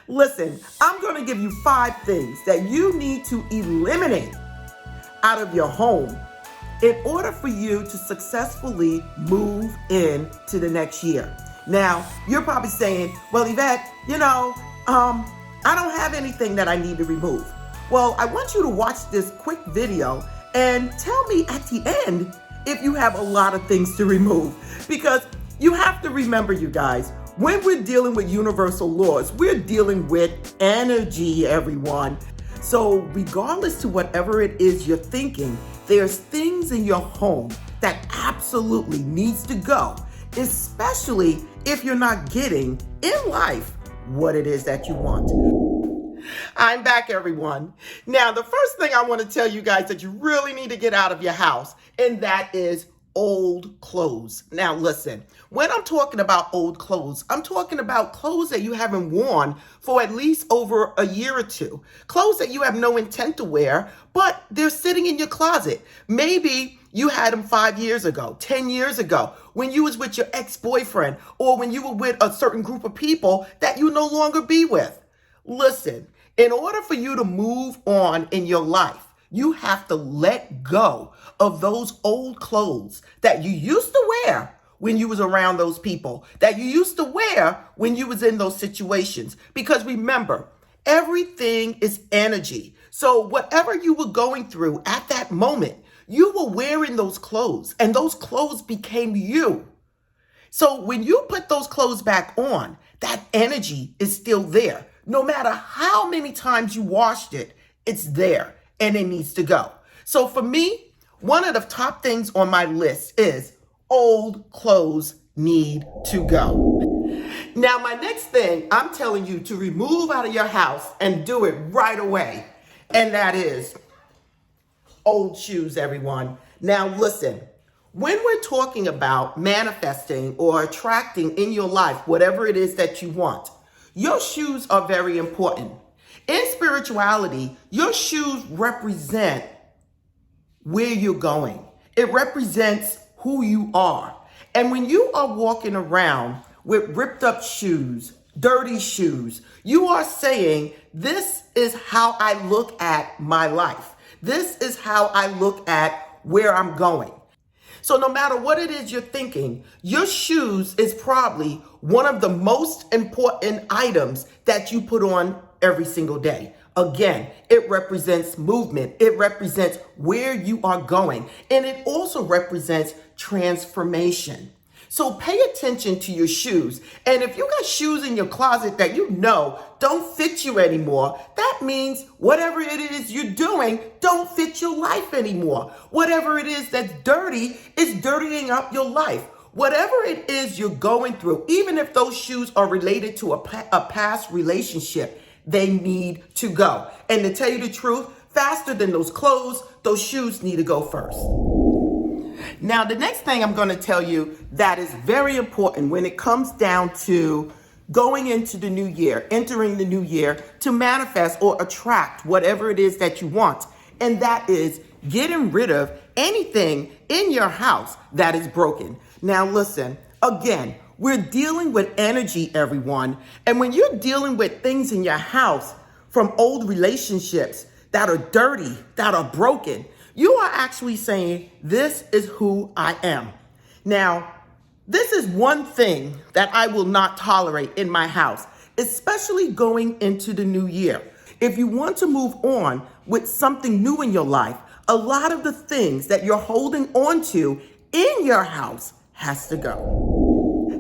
Listen, I'm going to give you 5 things that you need to eliminate out of your home in order for you to successfully move into the next year. Now, you're probably saying, well, Yvette, I don't have anything that I need to remove. Well, I want you to watch this quick video and tell me at the end if you have a lot of things to remove. Because you have to remember, you guys, when we're dealing with universal laws, we're dealing with energy, everyone. So regardless to whatever it is you're thinking, there's things in your home that absolutely needs to go, especially if you're not getting in life what it is that you want. I'm back, everyone. Now, the first thing I want to tell you guys that you really need to get out of your house, and that is old clothes. Now, listen, when I'm talking about old clothes, I'm talking about clothes that you haven't worn for at least over a year or two. Clothes that you have no intent to wear, but they're sitting in your closet. Maybe you had them 5 years ago, 10 years ago, when you was with your ex-boyfriend, or when you were with a certain group of people that you no longer be with. Listen, in order for you to move on in your life, you have to let go of those old clothes that you used to wear when you was around those people, that you used to wear when you was in those situations. Because remember, everything is energy. So whatever you were going through at that moment, you were wearing those clothes, and those clothes became you. So when you put those clothes back on, that energy is still there. No matter how many times you washed it, it's there and it needs to go. So for me, one of the top things on my list is old clothes need to go. Now, my next thing I'm telling you to remove out of your house and do it right away, and that is old shoes, everyone. Now, listen, when we're talking about manifesting or attracting in your life whatever it is that you want, your shoes are very important. In spirituality, your shoes represent where you're going. It represents who you are. And when you are walking around with ripped up shoes, dirty shoes, you are saying, this is how I look at my life. This is how I look at where I'm going. So no matter what it is you're thinking, your shoes is probably one of the most important items that you put on every single day. Again, it represents movement. It represents where you are going. And it also represents transformation. So pay attention to your shoes. And if you got shoes in your closet that you know don't fit you anymore, that means whatever it is you're doing don't fit your life anymore. Whatever it is that's dirty is dirtying up your life. Whatever it is you're going through, even if those shoes are related to a past relationship, they need to go. And to tell you the truth, faster than those clothes, those shoes need to go first. Now, the next thing I'm going to tell you that is very important when it comes down to going into the new year, entering the new year to manifest or attract whatever it is that you want. And that is getting rid of anything in your house that is broken. Now, listen, again, we're dealing with energy, everyone. And when you're dealing with things in your house from old relationships that are dirty, that are broken, you are actually saying, this is who I am. Now, this is one thing that I will not tolerate in my house, especially going into the new year. If you want to move on with something new in your life, a lot of the things that you're holding on to in your house has to go.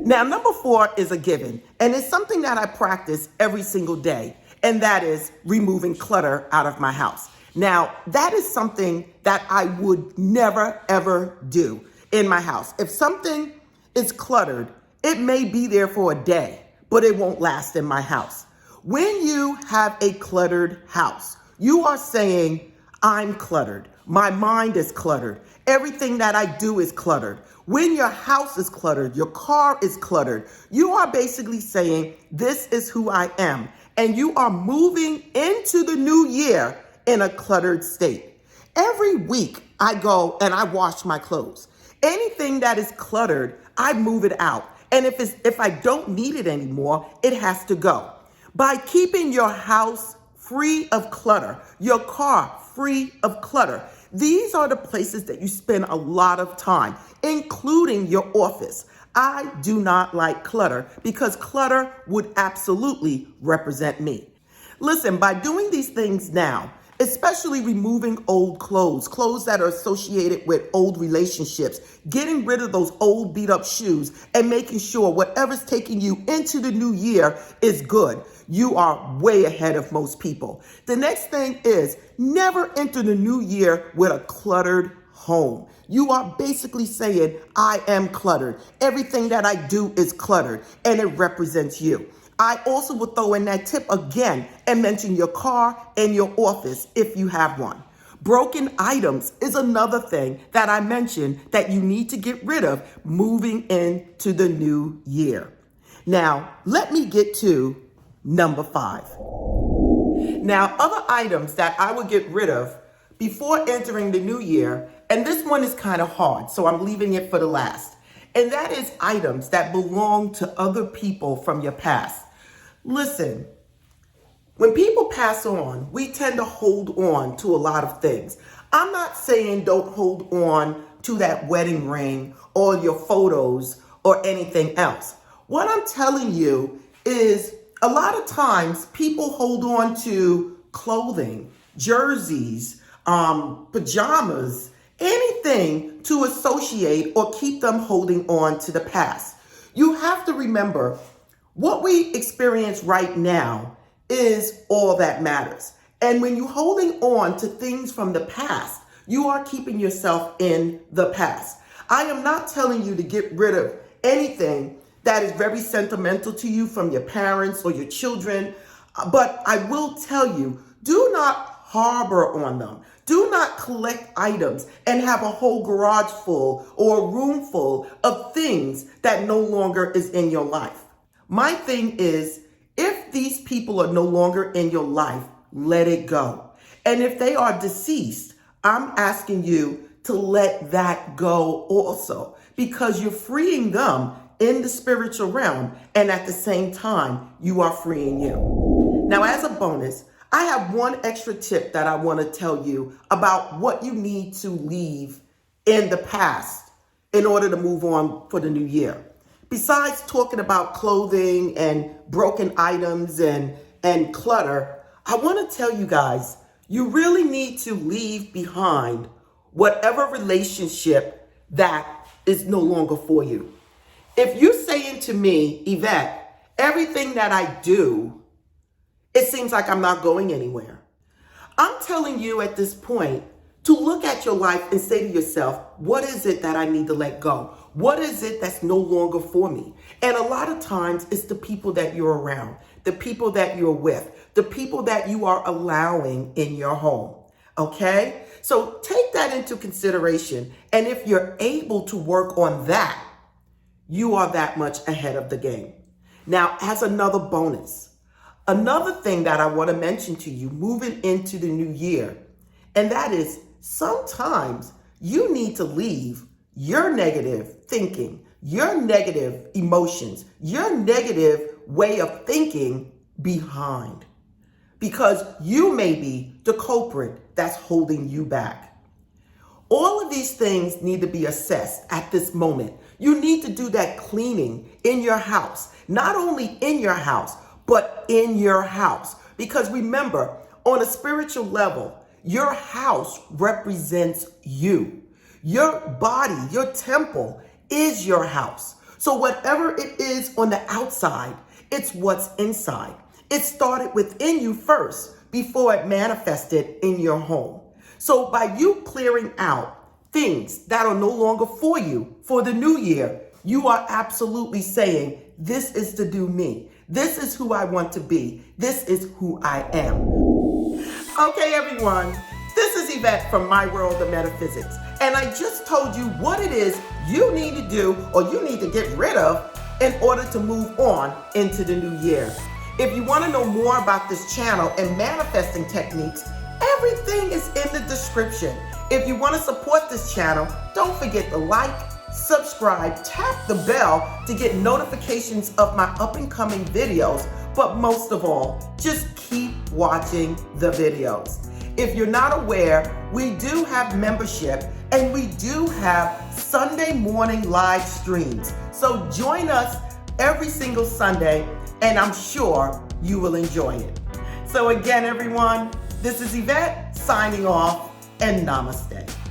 Now, number 4 is a given, and it's something that I practice every single day, and that is removing clutter out of my house. Now, that is something that I would never, ever do in my house. If something is cluttered, it may be there for a day, but it won't last in my house. When you have a cluttered house, you are saying, I'm cluttered. My mind is cluttered. Everything that I do is cluttered. When your house is cluttered, your car is cluttered, you are basically saying, this is who I am. And you are moving into the new year in a cluttered state. Every week I go and I wash my clothes. Anything that is cluttered, I move it out. And if I don't need it anymore, it has to go. By keeping your house free of clutter, your car free of clutter. These are the places that you spend a lot of time, including your office. I do not like clutter because clutter would absolutely represent me. Listen, by doing these things now, especially removing old clothes, clothes that are associated with old relationships, getting rid of those old beat up shoes, and making sure whatever's taking you into the new year is good, you are way ahead of most people. The next thing is never enter the new year with a cluttered home. You are basically saying, I am cluttered. Everything that I do is cluttered, and it represents you. I also will throw in that tip again and mention your car and your office if you have one. Broken items is another thing that I mentioned that you need to get rid of moving into the new year. Now, let me get to number 5. Now, other items that I would get rid of before entering the new year, and this one is kind of hard, so I'm leaving it for the last. And that is items that belong to other people from your past. Listen, when people pass on, we tend to hold on to a lot of things. I'm not saying don't hold on to that wedding ring or your photos or anything else. What I'm telling you is a lot of times people hold on to clothing, jerseys, pajamas, anything to associate or keep them holding on to the past. You have to remember what we experience right now is all that matters. And when you're holding on to things from the past, you are keeping yourself in the past. I am not telling you to get rid of anything that is very sentimental to you from your parents or your children, but I will tell you, do not harbor on them. Do not collect items and have a whole garage full or a room full of things that no longer is in your life. My thing is, if these people are no longer in your life, let it go. And if they are deceased, I'm asking you to let that go also, because you're freeing them in the spiritual realm, and at the same time, you are freeing you. Now, as a bonus, I have one extra tip that I want to tell you about what you need to leave in the past in order to move on for the new year. Besides talking about clothing and broken items and clutter, I want to tell you guys, you really need to leave behind whatever relationship that is no longer for you. If you're saying to me, Yvette, everything that I do, it seems like I'm not going anywhere. I'm telling you at this point to look at your life and say to yourself, what is it that I need to let go? What is it that's no longer for me? And a lot of times it's the people that you're around, the people that you're with, the people that you are allowing in your home. Okay? So take that into consideration. And if you're able to work on that, you are that much ahead of the game. Now, as another bonus, another thing that I want to mention to you moving into the new year, and that is sometimes you need to leave your negative thinking, your negative emotions, your negative way of thinking behind, because you may be the culprit that's holding you back. All of these things need to be assessed at this moment. You need to do that cleaning in your house, not only in your house, but in your house. Because remember, on a spiritual level, your house represents you. Your body, your temple is your house. So whatever it is on the outside, it's what's inside. It started within you first before it manifested in your home. So by you clearing out things that are no longer for you for the new year, you are absolutely saying, this is to do me. This is who I want to be. This is who I am. Okay, everyone, this is Yvette from My World of Metaphysics. And I just told you what it is you need to do or you need to get rid of in order to move on into the new year. If you want to know more about this channel and manifesting techniques, everything is in the description. If you want to support this channel, don't forget to like, subscribe, tap the bell to get notifications of my up and coming videos, But most of all, just keep watching the videos. If you're not aware, we do have membership and we do have Sunday morning live streams. So join us every single Sunday and I'm sure you will enjoy it. So again, everyone, this is Yvette signing off and namaste.